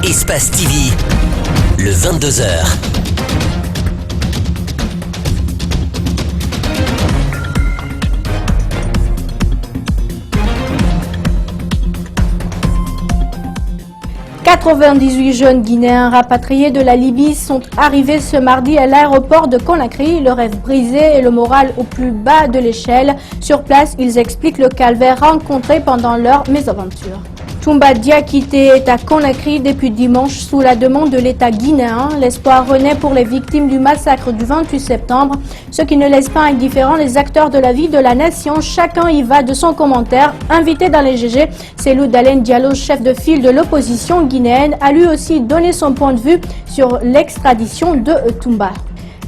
Espace TV, le 22h. « 98 jeunes Guinéens rapatriés de la Libye sont arrivés ce mardi à l'aéroport de Conakry, le rêve brisé et le moral au plus bas de l'échelle. Sur place, ils expliquent le calvaire rencontré pendant leur mésaventure. Toumba Diakité est à Conakry depuis dimanche sous la demande de l'État guinéen. L'espoir renaît pour les victimes du massacre du 28 septembre, ce qui ne laisse pas indifférents les acteurs de la vie de la nation. Chacun y va de son commentaire. Invité dans les GG, Cellou Dalein Diallo, chef de file de l'opposition guinéenne, a lui aussi donné son point de vue sur l'extradition de Toumba.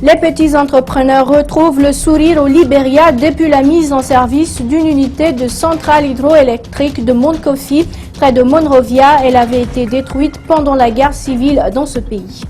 Les petits entrepreneurs retrouvent le sourire au Libéria depuis la mise en service d'une unité de centrale hydroélectrique de Monkofi, près de Monrovia. Elle avait été détruite pendant la guerre civile dans ce pays.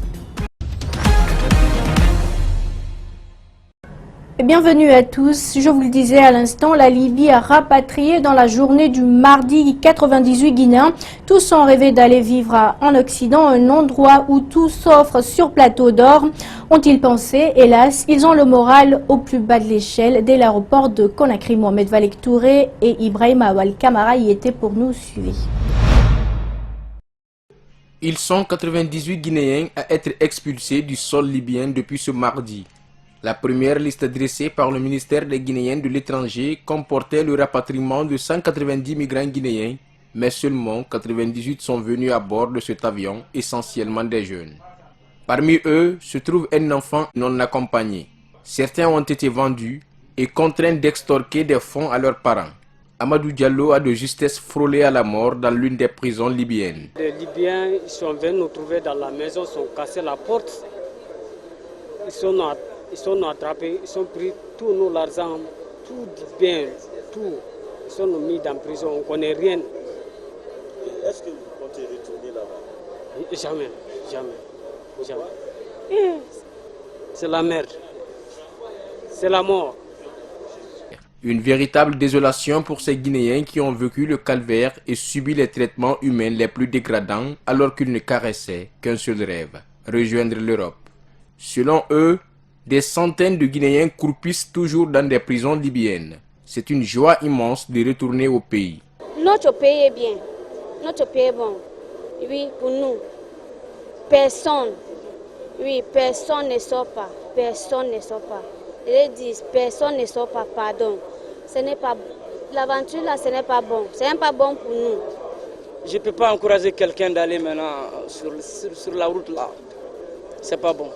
Bienvenue à tous. Je vous le disais à l'instant, la Libye a rapatrié dans la journée du mardi 98 Guinéens. Tous ont rêvé d'aller vivre en Occident, un endroit où tout s'offre sur plateau d'or. Ont-ils pensé? Hélas, ils ont le moral au plus bas de l'échelle. Dès l'aéroport de Conakry, Mohamed Valek Touré et Ibrahim Awal Kamara y étaient pour nous suivre. Ils sont 98 Guinéens à être expulsés du sol libyen depuis ce mardi. La première liste dressée par le ministère des Guinéens de l'étranger comportait le rapatriement de 190 migrants guinéens, mais seulement 98 sont venus à bord de cet avion, essentiellement des jeunes. Parmi eux se trouve un enfant non accompagné. Certains ont été vendus et contraints d'extorquer des fonds à leurs parents. Amadou Diallo a de justesse frôlé à la mort dans l'une des prisons libyennes. Les Libyens sont venus nous trouver dans la maison, sont cassés la porte. Ils sont attrapés, ils ont pris tout nos argent, tout bien, tout. Ils sont nous mis dans la prison, on ne connaît rien. Est-ce que vous comptez retourner là-bas? Jamais, jamais, jamais. C'est la merde. C'est la mort. Une véritable désolation pour ces Guinéens qui ont vécu le calvaire et subi les traitements humains les plus dégradants alors qu'ils ne caressaient qu'un seul rêve, rejoindre l'Europe. Selon eux, des centaines de Guinéens croupissent toujours dans des prisons libyennes. C'est une joie immense de retourner au pays. Notre pays est bien, notre pays est bon. Oui, pour nous. Personne ne sort pas, personne ne sort pas. Ils disent, personne ne sort pas, pardon. Ce n'est pas, l'aventure là, ce n'est pas bon, ce n'est pas bon pour nous. Je ne peux pas encourager quelqu'un d'aller maintenant sur la route là. C'est pas bon.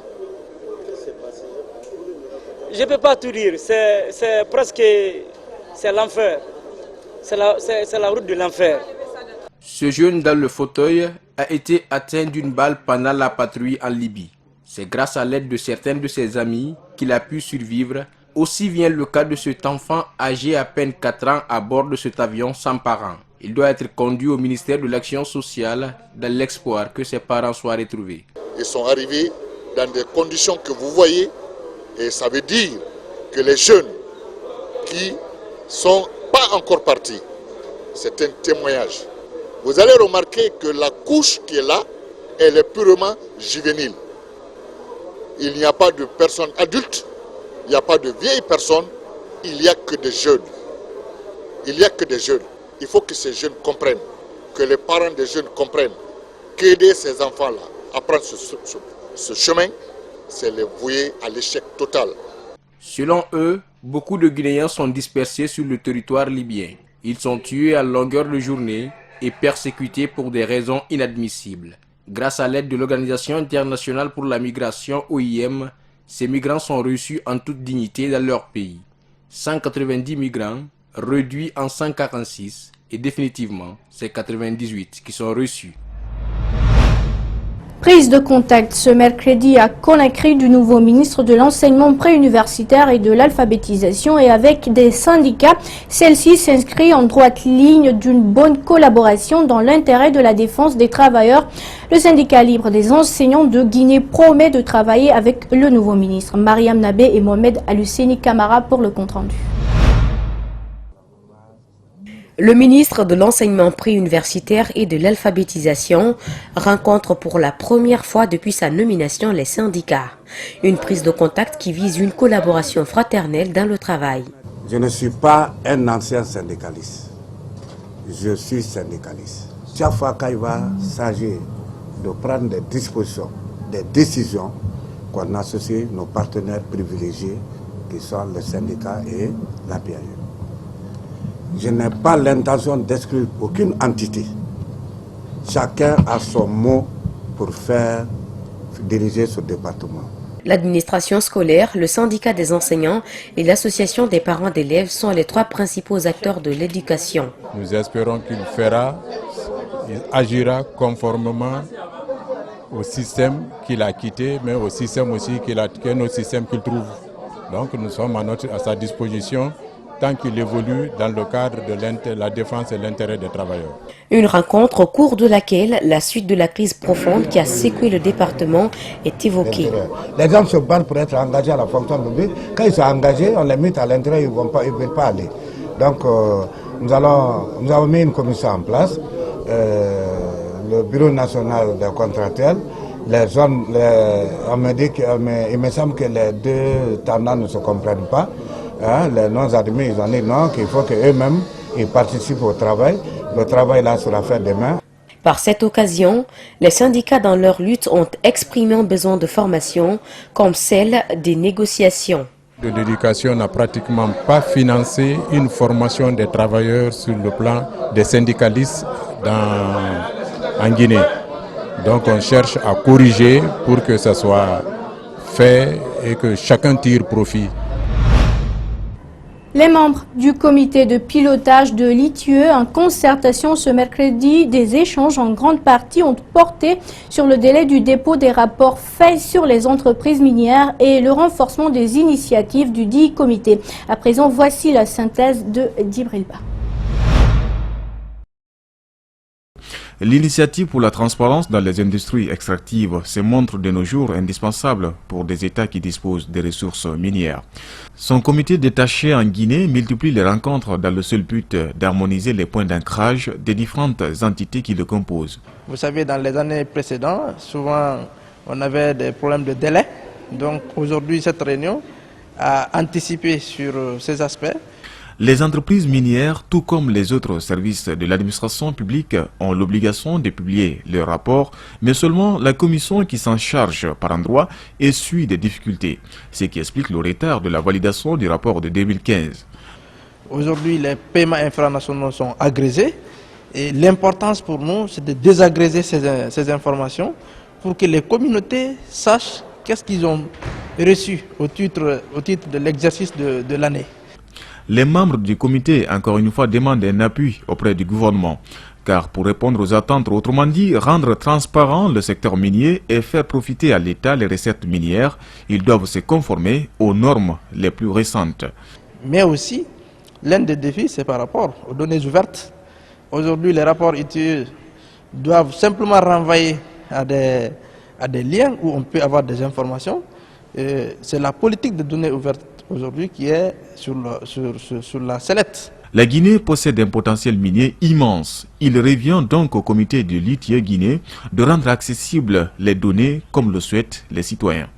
Je ne peux pas tout dire, c'est presque l'enfer. C'est la route de l'enfer. Ce jeune dans le fauteuil a été atteint d'une balle pendant la patrouille en Libye. C'est grâce à l'aide de certains de ses amis qu'il a pu survivre. Aussi vient le cas de cet enfant âgé à peine 4 ans à bord de cet avion sans parents. Il doit être conduit au ministère de l'Action sociale dans l'espoir que ses parents soient retrouvés. Ils sont arrivés dans des conditions que vous voyez. Et ça veut dire que les jeunes qui ne sont pas encore partis, c'est un témoignage. Vous allez remarquer que la couche qui est là, elle est purement juvénile. Il n'y a pas de personnes adultes, il n'y a pas de vieilles personnes, il n'y a que des jeunes. Il n'y a que des jeunes. Il faut que ces jeunes comprennent, que les parents des jeunes comprennent qu'aider ces enfants-là à prendre ce chemin, c'est les vouer à l'échec total. Selon eux, beaucoup de Guinéens sont dispersés sur le territoire libyen. Ils sont tués à longueur de journée et persécutés pour des raisons inadmissibles. Grâce à l'aide de l'Organisation internationale pour la migration OIM, ces migrants sont reçus en toute dignité dans leur pays. 190 migrants, réduits en 146, et définitivement, c'est 98 qui sont reçus. Prise de contact ce mercredi à Conakry du nouveau ministre de l'enseignement préuniversitaire et de l'alphabétisation et avec des syndicats. Celle-ci s'inscrit en droite ligne d'une bonne collaboration dans l'intérêt de la défense des travailleurs. Le syndicat libre des enseignants de Guinée promet de travailler avec le nouveau ministre. Mariam Nabé et Mohamed Aluseni Kamara pour le compte-rendu. Le ministre de l'Enseignement préuniversitaire et de l'Alphabétisation rencontre pour la première fois depuis sa nomination les syndicats. Une prise de contact qui vise une collaboration fraternelle dans le travail. Je ne suis pas un ancien syndicaliste. Je suis syndicaliste. Chaque fois qu'il va s'agir de prendre des dispositions, des décisions, qu'on associe nos partenaires privilégiés qui sont les syndicats et la PAE. Je n'ai pas l'intention d'exclure aucune entité. Chacun a son mot pour diriger ce département. L'administration scolaire, le syndicat des enseignants et l'association des parents d'élèves sont les trois principaux acteurs de l'éducation. Nous espérons qu'il agira conformément au système qu'il a quitté, mais au système aussi qu'un autre système qu'il trouve. Donc nous sommes à sa disposition tant qu'il évolue dans le cadre de la défense et l'intérêt des travailleurs. Une rencontre au cours de laquelle la suite de la crise profonde qui a secoué le département est évoquée. Les gens se battent pour être engagés à la fonction publique. Quand ils sont engagés, on les met à l'intérieur, ils ne veulent pas aller. Donc nous avons mis une commission en place, le Bureau national des contractuels. Il me semble que les deux tendances ne se comprennent pas. Les non-admis, ils ont dit non, qu'il faut qu'eux-mêmes participent au travail. Le travail là sera fait demain. Par cette occasion, les syndicats dans leur lutte ont exprimé un besoin de formation comme celle des négociations. L'éducation n'a pratiquement pas financé une formation des travailleurs sur le plan des syndicalistes en Guinée. Donc on cherche à corriger pour que ça soit fait et que chacun tire profit. Les membres du comité de pilotage de l'ITIE en concertation ce mercredi, des échanges en grande partie ont porté sur le délai du dépôt des rapports faits sur les entreprises minières et le renforcement des initiatives du dit comité. À présent, voici la synthèse de Dibrilba. L'initiative pour la transparence dans les industries extractives se montre de nos jours indispensable pour des États qui disposent des ressources minières. Son comité détaché en Guinée multiplie les rencontres dans le seul but d'harmoniser les points d'ancrage des différentes entités qui le composent. Vous savez, dans les années précédentes, souvent on avait des problèmes de délai. Donc aujourd'hui, cette réunion a anticipé sur ces aspects. Les entreprises minières, tout comme les autres services de l'administration publique, ont l'obligation de publier leurs rapports, mais seulement la commission qui s'en charge par endroit essuie des difficultés, ce qui explique le retard de la validation du rapport de 2015. Aujourd'hui, les paiements infranationaux sont agrégés et l'importance pour nous, c'est de désagréger ces informations pour que les communautés sachent qu'est-ce qu'ils ont reçu au titre de l'exercice de l'année. Les membres du comité, encore une fois, demandent un appui auprès du gouvernement. Car pour répondre aux attentes, autrement dit, rendre transparent le secteur minier et faire profiter à l'État les recettes minières, ils doivent se conformer aux normes les plus récentes. Mais aussi, l'un des défis, c'est par rapport aux données ouvertes. Aujourd'hui, les rapports ITIE doivent simplement renvoyer à des liens où on peut avoir des informations. C'est la politique de données ouvertes aujourd'hui qui est sur la sellette. La Guinée possède un potentiel minier immense. Il revient donc au comité de l'ITIE Guinée de rendre accessibles les données comme le souhaitent les citoyens.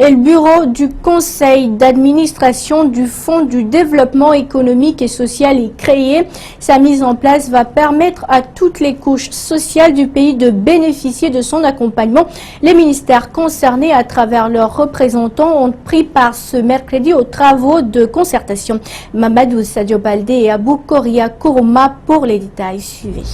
Et le bureau du conseil d'administration du Fonds du développement économique et social est créé. Sa mise en place va permettre à toutes les couches sociales du pays de bénéficier de son accompagnement. Les ministères concernés à travers leurs représentants ont pris part ce mercredi aux travaux de concertation. Mamadou Sadio Baldé et Abou Koria Kourouma pour les détails. Suivez.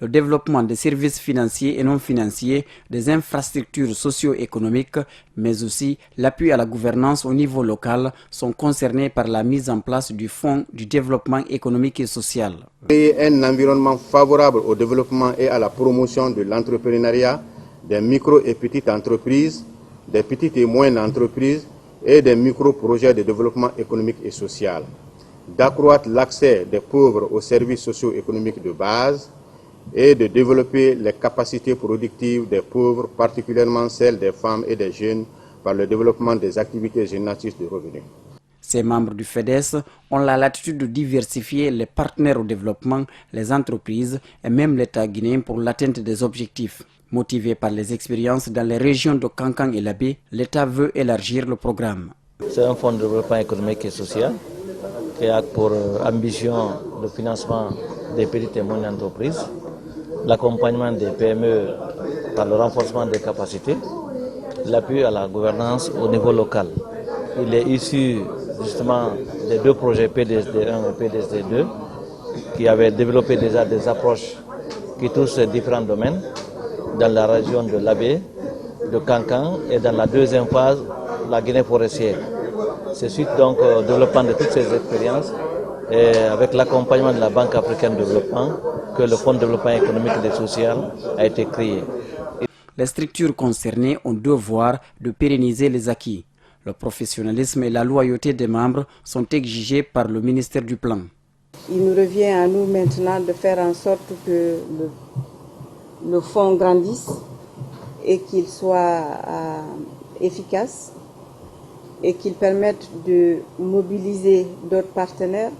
Le développement des services financiers et non financiers, des infrastructures socio-économiques, mais aussi l'appui à la gouvernance au niveau local sont concernés par la mise en place du Fonds du développement économique et social. Créer un environnement favorable au développement et à la promotion de l'entrepreneuriat, des micro et petites entreprises, des petites et moyennes entreprises et des micro-projets de développement économique et social. D'accroître l'accès des pauvres aux services socio-économiques de base, et de développer les capacités productives des pauvres, particulièrement celles des femmes et des jeunes, par le développement des activités génératrices de revenus. Ces membres du FEDES ont la latitude de diversifier les partenaires au développement, les entreprises et même l'État guinéen pour l'atteinte des objectifs. Motivé par les expériences dans les régions de Kankan et Labé, l'État veut élargir le programme. C'est un fonds de développement économique et social qui a pour ambition le financement des petites et moyennes entreprises, l'accompagnement des PME par le renforcement des capacités, l'appui à la gouvernance au niveau local. Il est issu justement des deux projets PDSD1 et PDSD2 qui avaient développé déjà des approches qui touchent différents domaines dans la région de Labé, de Kankan et dans la deuxième phase, la Guinée forestière. C'est suite donc au développement de toutes ces expériences et avec l'accompagnement de la Banque africaine de développement que le Fonds de développement économique et social a été créé. Les structures concernées ont le devoir de pérenniser les acquis. Le professionnalisme et la loyauté des membres sont exigés par le ministère du Plan. Il nous revient à nous maintenant de faire en sorte que le fonds grandisse et qu'il soit efficace et qu'il permette de mobiliser d'autres partenaires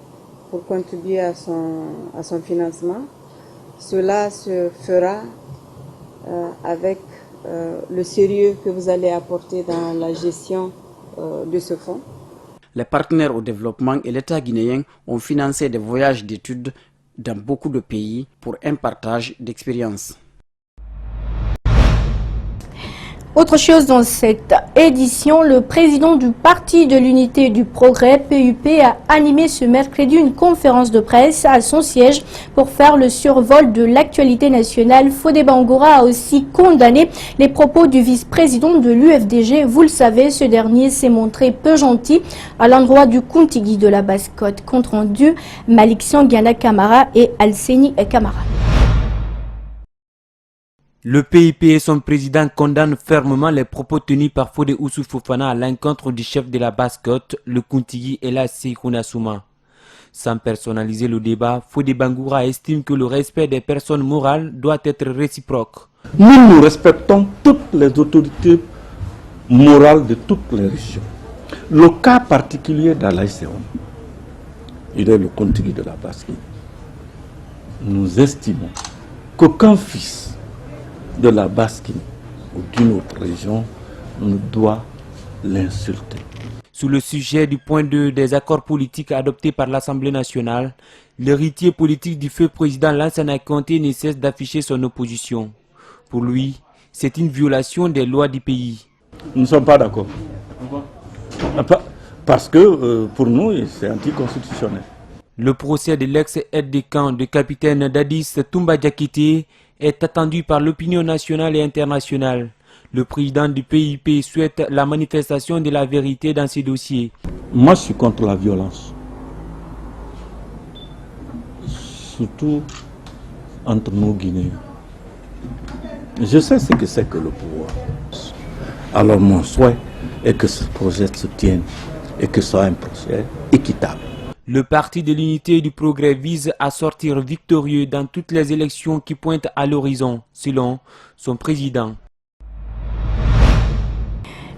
pour contribuer à son financement. Cela se fera avec le sérieux que vous allez apporter dans la gestion de ce fonds. Les partenaires au développement et l'État guinéen ont financé des voyages d'études dans beaucoup de pays pour un partage d'expériences. Autre chose dans cette édition, le président du Parti de l'Unité et du Progrès, PUP, a animé ce mercredi une conférence de presse à son siège pour faire le survol de l'actualité nationale. Fodé Bangoura a aussi condamné les propos du vice-président de l'UFDG. Vous le savez, ce dernier s'est montré peu gentil à l'endroit du Kontigi de la Basse-Côte. Compte rendu, Malik Sangiana Kamara et Alseni Kamara. Le PIP et son président condamnent fermement les propos tenus par Fodé Oussou Fofana à l'encontre du chef de la Basse-Côte, le Kontigi Ella Seikouna Souma. Sans personnaliser le débat, Fodé Bangoura estime que le respect des personnes morales doit être réciproque. Nous respectons toutes les autorités morales de toutes les régions. Le cas particulier d'Alaï il est le Kontigi de la Basse-Côte. Nous estimons qu'aucun fils de la Basse-Guinée ou d'une autre région ne doit l'insulter. Sur le sujet du point 2 des accords politiques adoptés par l'Assemblée nationale, l'héritier politique du feu président Lansana Conté ne cesse d'afficher son opposition. Pour lui, c'est une violation des lois du pays. Nous ne sommes pas d'accord. Pourquoi ? Parce que pour nous, c'est anticonstitutionnel. Le procès de l'ex-aide de camp de capitaine Dadis Toumba Diakité est attendu par l'opinion nationale et internationale. Le président du PIP souhaite la manifestation de la vérité dans ces dossiers. Moi, je suis contre la violence. Surtout entre nos Guinéens. Je sais ce que c'est que le pouvoir. Alors mon souhait est que ce projet se tienne et que ce soit un projet équitable. Le Parti de l'Unité et du Progrès vise à sortir victorieux dans toutes les élections qui pointent à l'horizon, selon son président.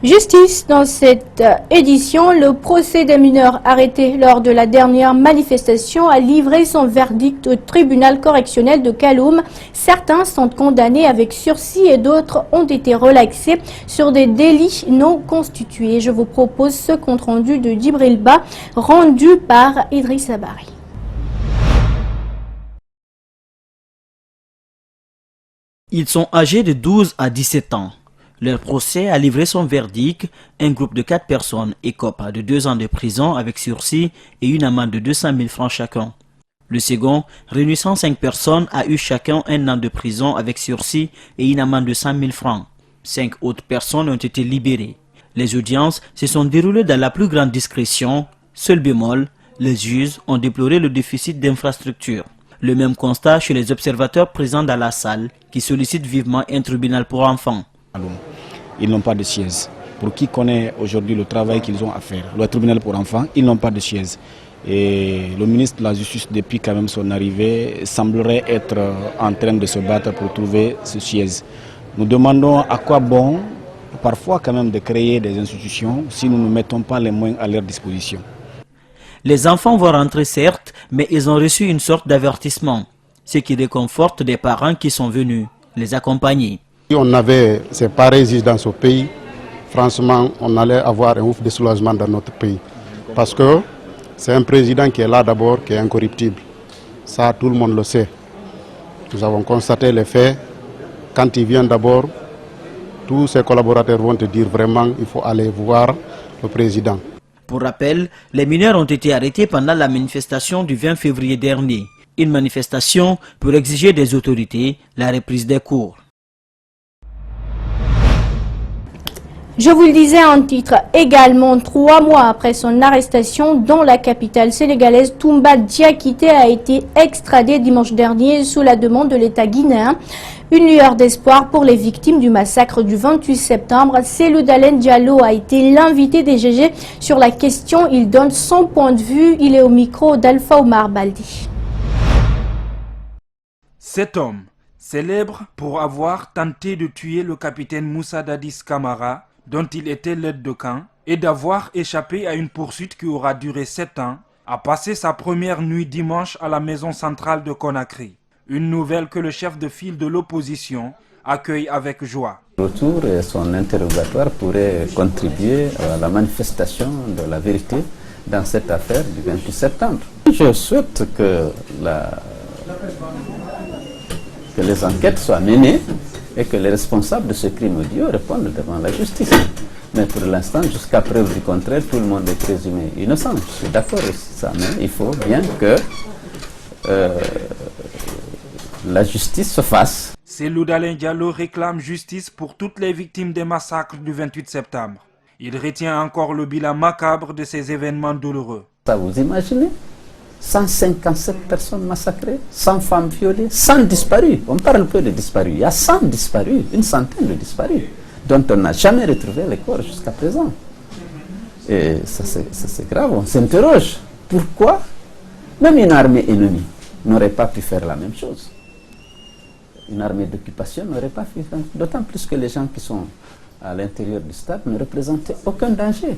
Justice dans cette édition, le procès des mineurs arrêtés lors de la dernière manifestation a livré son verdict au tribunal correctionnel de Kaloum. Certains sont condamnés avec sursis et d'autres ont été relaxés sur des délits non constitués. Je vous propose ce compte rendu de Djibril Ba rendu par Idriss Abari. Ils sont âgés de 12 à 17 ans. Leur procès a livré son verdict. Un groupe de 4 personnes écope de 2 ans de prison avec sursis et une amende de 200 000 francs chacun. Le second, réunissant 5 personnes, a eu chacun 1 an de prison avec sursis et une amende de 100 000 francs. 5 autres personnes ont été libérées. Les audiences se sont déroulées dans la plus grande discrétion. Seul bémol, les juges ont déploré le déficit d'infrastructures. Le même constat chez les observateurs présents dans la salle qui sollicitent vivement un tribunal pour enfants. Ils n'ont pas de siège. Pour qui connaît aujourd'hui le travail qu'ils ont à faire, le tribunal pour enfants, ils n'ont pas de siège. Et le ministre de la Justice, depuis quand même son arrivée, semblerait être en train de se battre pour trouver ce siège. Nous demandons à quoi bon parfois quand même de créer des institutions si nous ne mettons pas les moyens à leur disposition. Les enfants vont rentrer certes, mais ils ont reçu une sorte d'avertissement, ce qui réconforte des parents qui sont venus les accompagner. Si on avait ces pareils dans ce pays, franchement, on allait avoir un ouf de soulagement dans notre pays. Parce que c'est un président qui est là d'abord, qui est incorruptible. Ça, tout le monde le sait. Nous avons constaté les faits. Quand il vient d'abord, tous ses collaborateurs vont te dire vraiment il faut aller voir le président. Pour rappel, les mineurs ont été arrêtés pendant la manifestation du 20 février dernier. Une manifestation pour exiger des autorités la reprise des cours. Je vous le disais en titre, également 3 mois après son arrestation dans la capitale sénégalaise, Toumba Diakité a été extradé dimanche dernier sous la demande de l'État guinéen. Une lueur d'espoir pour les victimes du massacre du 28 septembre. Cellou Dalein Diallo a été l'invité des GG sur la question. Il donne son point de vue. Il est au micro d'Alpha Omar Baldi. Cet homme, célèbre pour avoir tenté de tuer le capitaine Moussa Dadis Camara, dont il était l'aide de camp, et d'avoir échappé à une poursuite qui aura duré 7 ans, a passé sa première nuit dimanche à la maison centrale de Conakry. Une nouvelle que le chef de file de l'opposition accueille avec joie. Le retour et son interrogatoire pourraient contribuer à la manifestation de la vérité dans cette affaire du 28 septembre. Je souhaite que les enquêtes soient menées et que les responsables de ce crime odieux répondent devant la justice. Mais pour l'instant, jusqu'à preuve du contraire, tout le monde est présumé innocent. Je suis d'accord avec ça, mais il faut bien que la justice se fasse. Cellou Dalein Diallo réclame justice pour toutes les victimes des massacres du 28 septembre. Il retient encore le bilan macabre de ces événements douloureux. Ça, vous imaginez 157 personnes massacrées, 100 femmes violées, 100 disparus. On parle peu de disparus. Il y a 100 disparus, une centaine de disparus, dont on n'a jamais retrouvé les corps jusqu'à présent. Et ça c'est grave, on s'interroge. Pourquoi même une armée ennemie n'aurait pas pu faire la même chose? Une armée d'occupation n'aurait pas pu faire, d'autant plus que les gens qui sont à l'intérieur du stade ne représentaient aucun danger.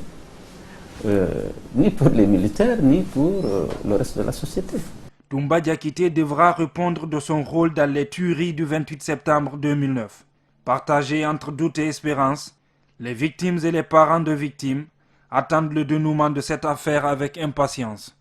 Ni pour les militaires, ni pour le reste de la société. Toumba Diakité devra répondre de son rôle dans les tueries du 28 septembre 2009. Partagés entre doute et espérance, les victimes et les parents de victimes attendent le dénouement de cette affaire avec impatience.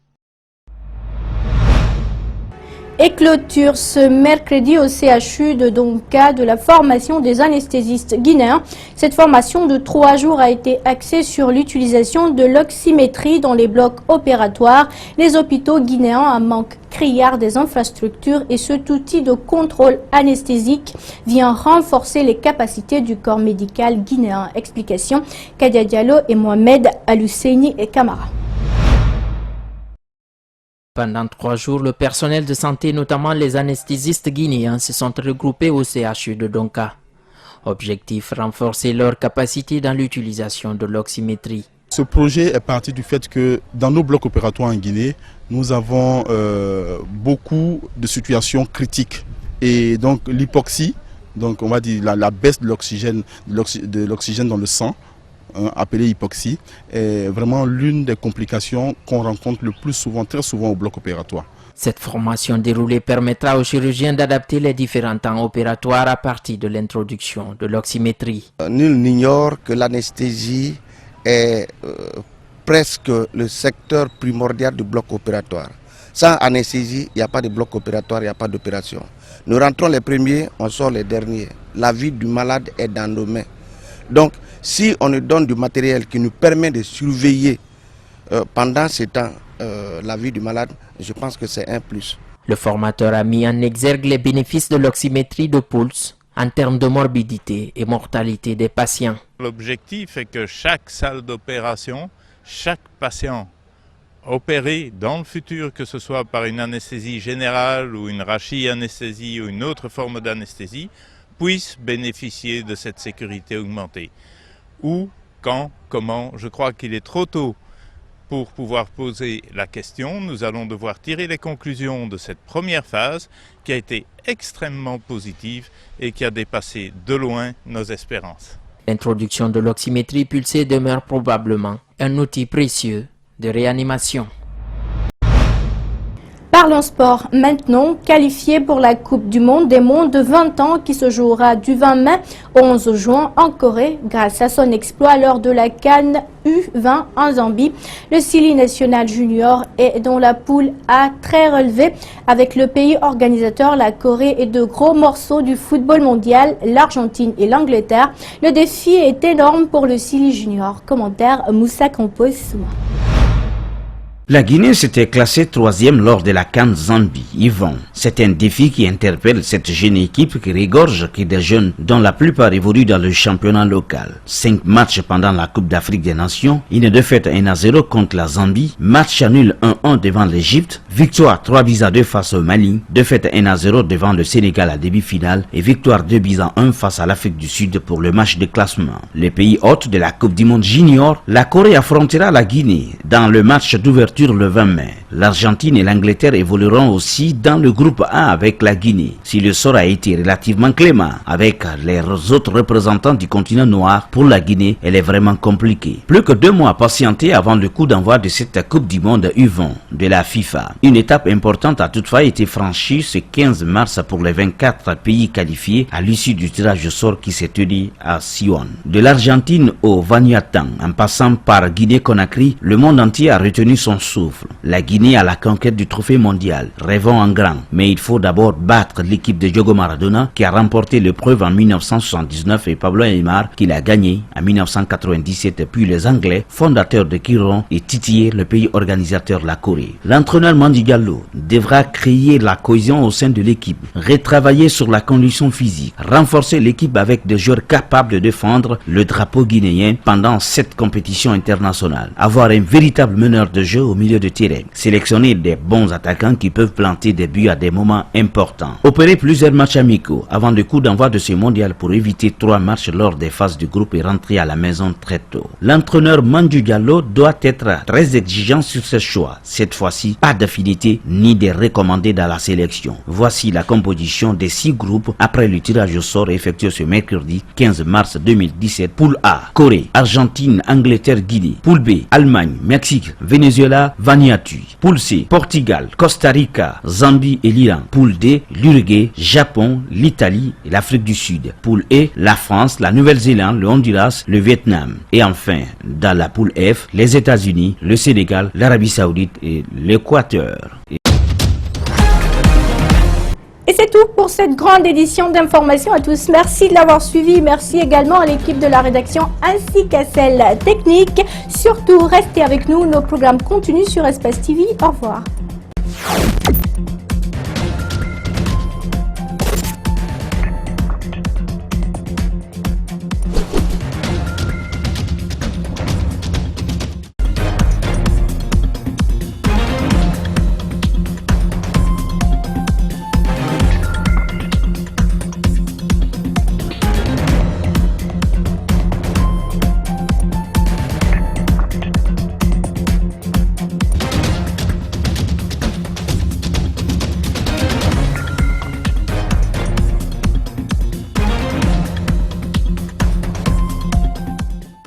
Et clôture ce mercredi au CHU de Donka de la formation des anesthésistes guinéens. Cette formation de 3 jours a été axée sur l'utilisation de l'oxymétrie dans les blocs opératoires. Les hôpitaux guinéens en manquent criard des infrastructures et cet outil de contrôle anesthésique vient renforcer les capacités du corps médical guinéen. Explication Kadia Diallo et Mohamed Alusseini et Camara. Pendant 3 jours, le personnel de santé, notamment les anesthésistes guinéens, se sont regroupés au CHU de Donka. Objectif, renforcer leur capacité dans l'utilisation de l'oxymétrie. Ce projet est parti du fait que dans nos blocs opératoires en Guinée, nous avons beaucoup de situations critiques. Et donc l'hypoxie, donc on va dire la baisse de l'oxygène dans le sang, appelée hypoxie, est vraiment l'une des complications qu'on rencontre le plus souvent, très souvent au bloc opératoire. Cette formation déroulée permettra aux chirurgiens d'adapter les différents temps opératoires à partir de l'introduction de l'oxymétrie. Nul n'ignore que l'anesthésie est presque le secteur primordial du bloc opératoire. Sans anesthésie, il n'y a pas de bloc opératoire, il n'y a pas d'opération. Nous rentrons les premiers, on sort les derniers. La vie du malade est dans nos mains. Donc, si on nous donne du matériel qui nous permet de surveiller pendant ce temps la vie du malade, je pense que c'est un plus. Le formateur a mis en exergue les bénéfices de l'oxymétrie de pulse en termes de morbidité et mortalité des patients. L'objectif est que chaque salle d'opération, chaque patient opéré dans le futur, que ce soit par une anesthésie générale ou une rachianesthésie ou une autre forme d'anesthésie, puisse bénéficier de cette sécurité augmentée. Où, quand, comment, je crois qu'il est trop tôt pour pouvoir poser la question. Nous allons devoir tirer les conclusions de cette première phase qui a été extrêmement positive et qui a dépassé de loin nos espérances. L'introduction de l'oxymétrie pulsée demeure probablement un outil précieux de réanimation. Parlons sport maintenant, qualifié pour la Coupe du Monde des moins de 20 ans qui se jouera du 20 mai au 11 juin en Corée grâce à son exploit lors de la CAN U20 en Zambie. Le Sili national junior est dans la poule A très relevée avec le pays organisateur, la Corée et de gros morceaux du football mondial, l'Argentine et l'Angleterre. Le défi est énorme pour le Sili junior. Commentaire Moussa Campos-Souma. La Guinée s'était classée 3e lors de la CAN Zambie. Yvon, c'est un défi qui interpelle cette jeune équipe qui regorge que des jeunes dont la plupart évoluent dans le championnat local. 5 matchs pendant la Coupe d'Afrique des Nations, une défaite 1-0 contre la Zambie, match nul 1-1 devant l'Égypte, victoire 3-2 face au Mali, défaite 1-0 devant le Sénégal à demi-finale et victoire 2-1 face à l'Afrique du Sud pour le match de classement. Les pays hôtes de la Coupe du Monde junior, la Corée affrontera la Guinée dans le match d'ouverture le 20 mai. L'Argentine et l'Angleterre évolueront aussi dans le groupe A avec la Guinée. Si le sort a été relativement clément avec les autres représentants du continent noir, pour la Guinée, elle est vraiment compliquée. Plus que 2 mois patientés avant le coup d'envoi de cette Coupe du Monde U20 de la FIFA. Une étape importante a toutefois été franchie ce 15 mars pour les 24 pays qualifiés à l'issue du tirage au sort qui s'est tenu à Sion. De l'Argentine au Vanuatu, en passant par Guinée-Conakry, le monde entier a retenu son souffle. La Guinée à la conquête du trophée mondial. Rêvons en grand. Mais il faut d'abord battre l'équipe de Diogo Maradona qui a remporté l'épreuve en 1979 et Pablo Aimar qui l'a gagné en 1997, puis les Anglais, fondateurs de Kiron et titiller le pays organisateur la Corée. L'entraîneur Mandi Diallo devra créer la cohésion au sein de l'équipe, retravailler sur la condition physique, renforcer l'équipe avec des joueurs capables de défendre le drapeau guinéen pendant cette compétition internationale, avoir un véritable meneur de jeu au milieu de terrain, sélectionner des bons attaquants qui peuvent planter des buts à des moments importants, opérer plusieurs matchs amicaux avant le coup d'envoi de ce mondial pour éviter 3 matchs lors des phases du groupe et rentrer à la maison très tôt. L'entraîneur Mandi Diallo doit être très exigeant sur ses choix. Cette fois-ci, pas d'affinité ni de recommandés dans la sélection. Voici la composition des 6 groupes après le tirage au sort effectué ce mercredi 15 mars 2017. Poule A, Corée, Argentine, Angleterre, Guinée. Poule B, Allemagne, Mexique, Venezuela, Vanuatu. Poule C, Portugal, Costa Rica, Zambie et l'Iran. Poule D, l'Uruguay, Japon, l'Italie et l'Afrique du Sud. Poule E, la France, la Nouvelle-Zélande, le Honduras, le Vietnam. Et enfin, dans la poule F, les États-Unis, le Sénégal, l'Arabie Saoudite et l'Équateur. Et c'est tout pour cette grande édition d'information à tous. Merci de l'avoir suivi. Merci également à l'équipe de la rédaction ainsi qu'à celle technique. Surtout, restez avec nous. Nos programmes continuent sur Espace TV. Au revoir.